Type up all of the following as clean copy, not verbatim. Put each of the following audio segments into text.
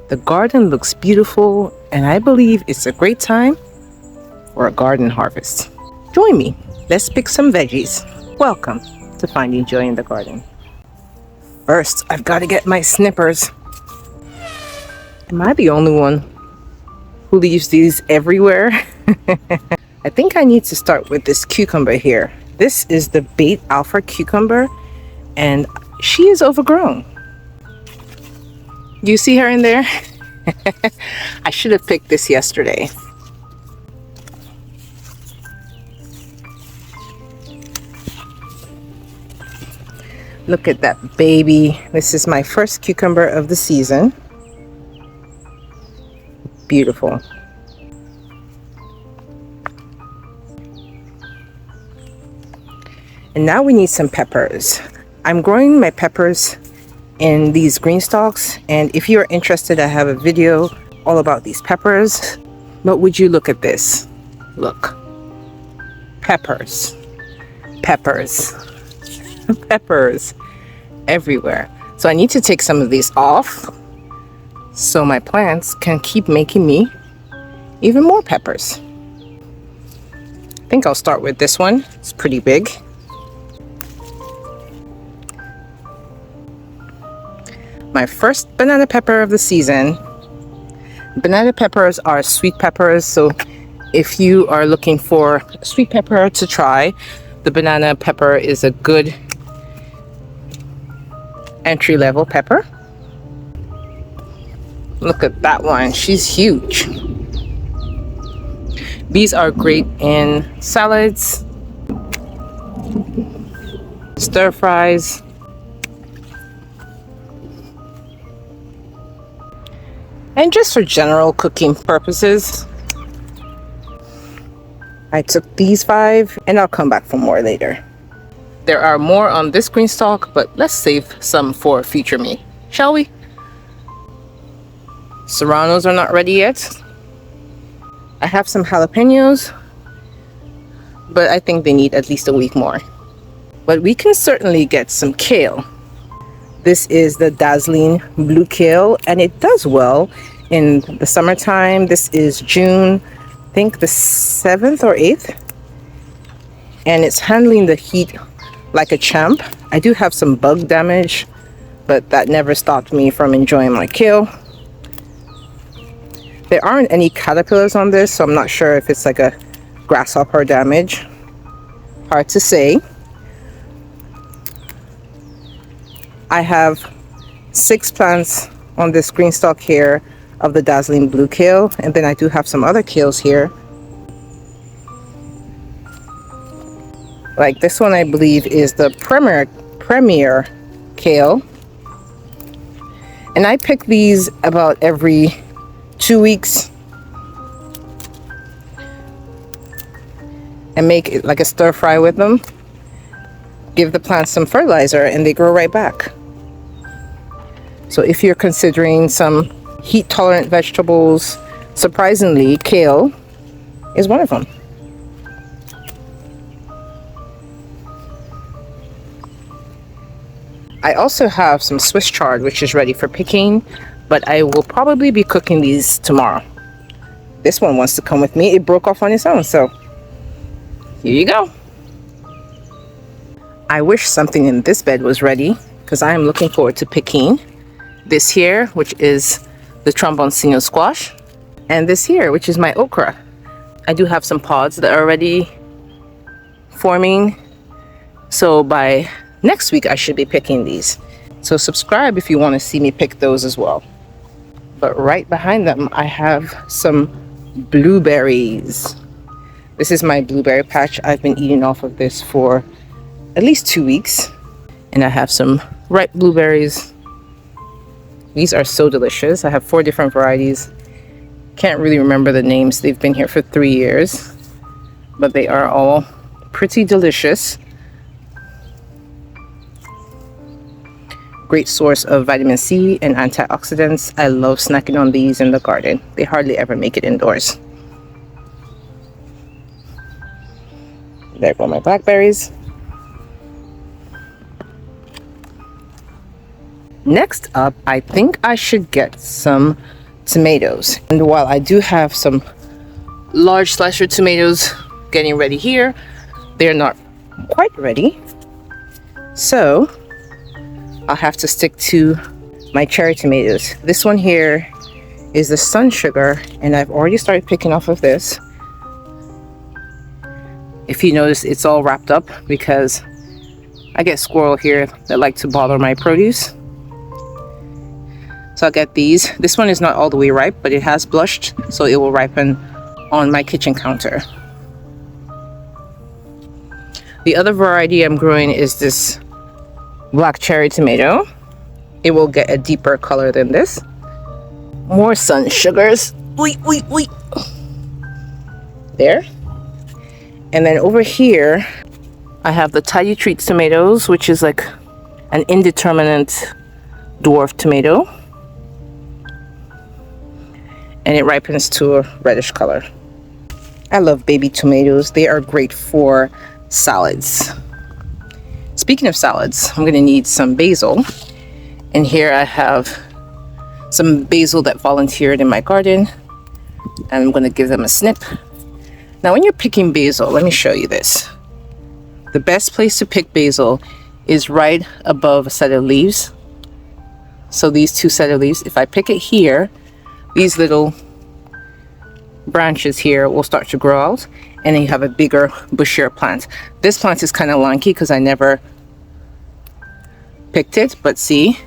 The garden looks beautiful, and I believe it's a great time for a garden harvest. Join me. Let's pick some veggies. Welcome to Finding Joy in the Garden. First, I've got to get my snippers. Am I the only one who leaves these everywhere? I think I need to start with this cucumber here. This is the Bait Alpha cucumber, and she is overgrown. Do you see her in there? I should have picked this yesterday. Look at that baby. This is my first cucumber of the season. Beautiful. And now we need some peppers. I'm growing my peppers in these green stalks, and if you are interested, I have a video all about these peppers. But would you look at this? Look. Peppers. Peppers. Peppers everywhere. So I need to take some of these off so my plants can keep making me even more peppers. I think I'll start with this one. It's pretty big. My first banana pepper of the season. Banana peppers are sweet peppers, so if you are looking for sweet pepper to try, the banana pepper is a good entry-level pepper. Look at that one, she's huge. These are great in salads, stir fries, and just for general cooking purposes. I took these 5 and I'll come back for more later. There are more on this green stalk, but let's save some for future me, shall we? Serranos are not ready yet. I have some jalapenos, but I think they need at least a week more. But we can certainly get some kale. This is the dazzling blue kale, and it does well in the summertime. This is June, I think the 7th or 8th. And it's handling the heat like a champ. I do have some bug damage, but that never stopped me from enjoying my kale. There aren't any caterpillars on this, so I'm not sure if it's like a grasshopper damage. Hard to say. I have 6 plants on this green stalk here of the dazzling blue kale, and then I do have some other kales here. Like this one, I believe is the premier kale, and I pick these about every 2 weeks and make it like a stir fry with them. Give the plants some fertilizer and they grow right back. So if you're considering some heat tolerant vegetables, surprisingly kale is one of them. I also have some Swiss chard, which is ready for picking, but I will probably be cooking these tomorrow. This one wants to come with me. It broke off on its own, so here you go. I wish something in this bed was ready, because I am looking forward to picking this here, which is the tromboncino squash, and this here, which is my okra. I do have some pods that are already forming, so by next week I should be picking these. So subscribe if you want to see me pick those as well. But right behind them I have some blueberries. This is my blueberry patch. I've been eating off of this for at least 2 weeks, and I have some ripe blueberries. These are so delicious. I have 4 different varieties. Can't really remember the names. They've been here for 3 years, but they are all pretty delicious. Great source of vitamin C and antioxidants. I love snacking on these in the garden. They hardly ever make it indoors. There go my blackberries. Next up, I think I should get some tomatoes. And while I do have some large slasher tomatoes getting ready here, they're not quite ready. So I'll have to stick to my cherry tomatoes. This one here is the sun sugar, and I've already started picking off of this. If you notice, it's all wrapped up because I get squirrel here that like to bother my produce. So I'll get these. This one is not all the way ripe, but it has blushed, so it will ripen on my kitchen counter. The other variety I'm growing is this black cherry tomato. It will get a deeper color than this. More sun sugars. There. And then over here, I have the Tidy Treats tomatoes, which is like an indeterminate dwarf tomato. And it ripens to a reddish color. I love baby tomatoes. They are great for salads. Speaking of salads, I'm gonna need some basil. And here I have some basil that volunteered in my garden. And I'm gonna give them a snip. Now when you're picking basil, let me show you this. The best place to pick basil is right above a set of leaves. So these two set of leaves, if I pick it here, these little branches here will start to grow out, and then you have a bigger, bushier plant. This plant is kind of lanky because I never picked it, but see,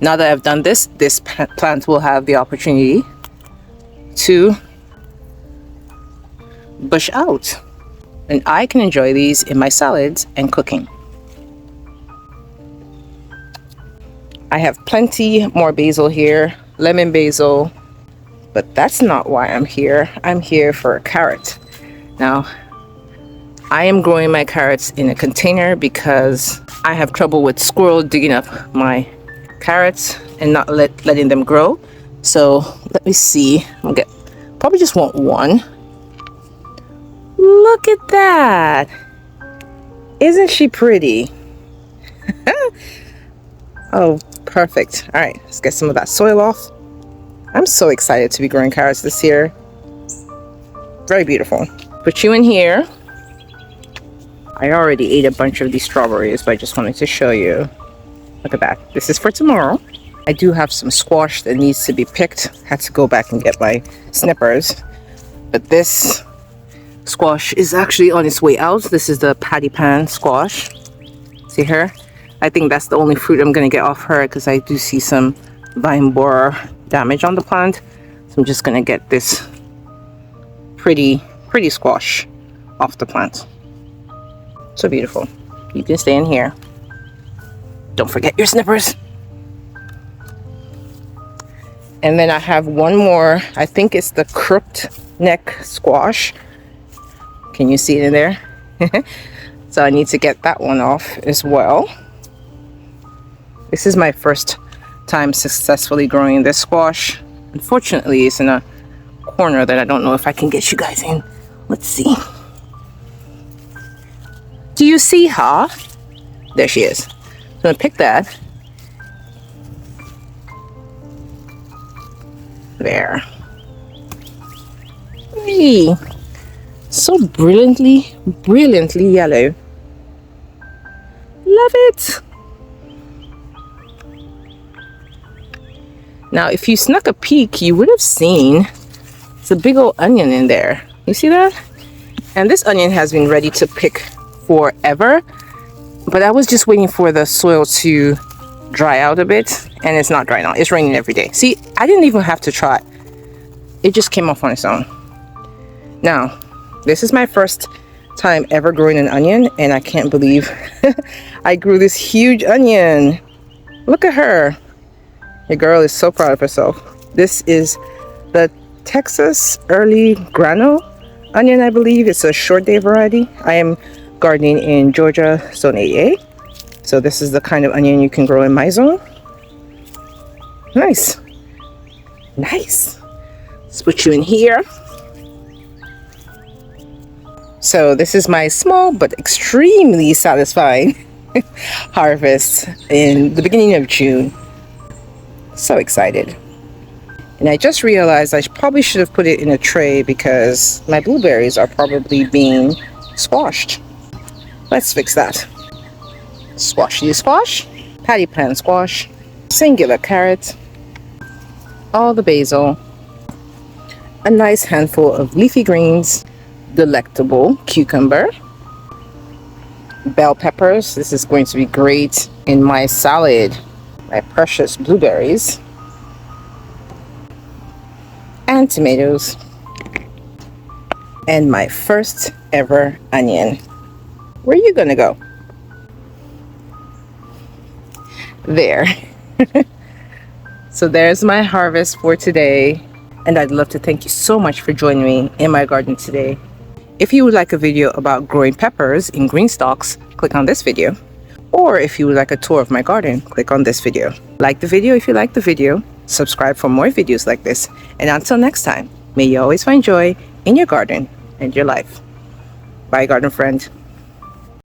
now that I've done this, this plant will have the opportunity to bush out, and I can enjoy these in my salads and cooking. I have plenty more basil here, lemon basil, but that's not why I'm here. I'm here for a carrot. Now, I am growing my carrots in a container because I have trouble with squirrel digging up my carrots and not letting them grow. So let me see. I'll get probably just want one. Look at that. Isn't she pretty? Oh, perfect. All right, let's get some of that soil off. I'm so excited to be growing carrots this year. Very beautiful. Put you in here. I already ate a bunch of these strawberries, but I just wanted to show you. Look at that. This is for tomorrow. I do have some squash that needs to be picked. Had to go back and get my snippers. But this squash is actually on its way out. This is the patty pan squash. See her? I think that's the only fruit I'm going to get off her because I do see some vine borer damage on the plant. So I'm just going to get this pretty squash off the plant. So beautiful. You can stay in here. Don't forget your snippers. And then I have one more. I think it's the crooked neck squash. Can you see it in there? So I need to get that one off as well. This is my first time successfully growing this squash. Unfortunately, it's in a corner that I don't know if I can get you guys in. Let's see. Do you see her? There she is. So I'm gonna pick that. There. Hey. So brilliantly yellow. Love it. Now, if you snuck a peek, you would have seen it's a big old onion in there. You see that? And this onion has been ready to pick forever, but I was just waiting for the soil to dry out a bit, and it's not dry now. It's raining every day. See, I didn't even have to try. It just came off on its own. Now, this is my first time ever growing an onion, and I can't believe I grew this huge onion. Look at her. Your girl is so proud of herself. This is the Texas Early Grano onion, I believe. It's a short day variety. I am gardening in Georgia, Zone 8A. So this is the kind of onion you can grow in my zone. Nice. Nice. Let's put you in here. So this is my small but extremely satisfying harvest in the beginning of June. So excited. And I just realized I probably should have put it in a tray because my blueberries are probably being squashed. Let's fix that. Squashy squash, patty pan squash, singular carrot, all the basil, a nice handful of leafy greens, delectable cucumber, bell peppers. This is going to be great in my salad. My precious blueberries, and tomatoes, and my first ever onion. Where are you gonna go? There. So there's my harvest for today, and I'd love to thank you so much for joining me in my garden today. If you would like a video about growing peppers in green stalks, click on this video. Or if you would like a tour of my garden, click on this video. Like the video if you like the video, subscribe for more videos like this, and until next time, may you always find joy in your garden and your life. Bye, garden friend.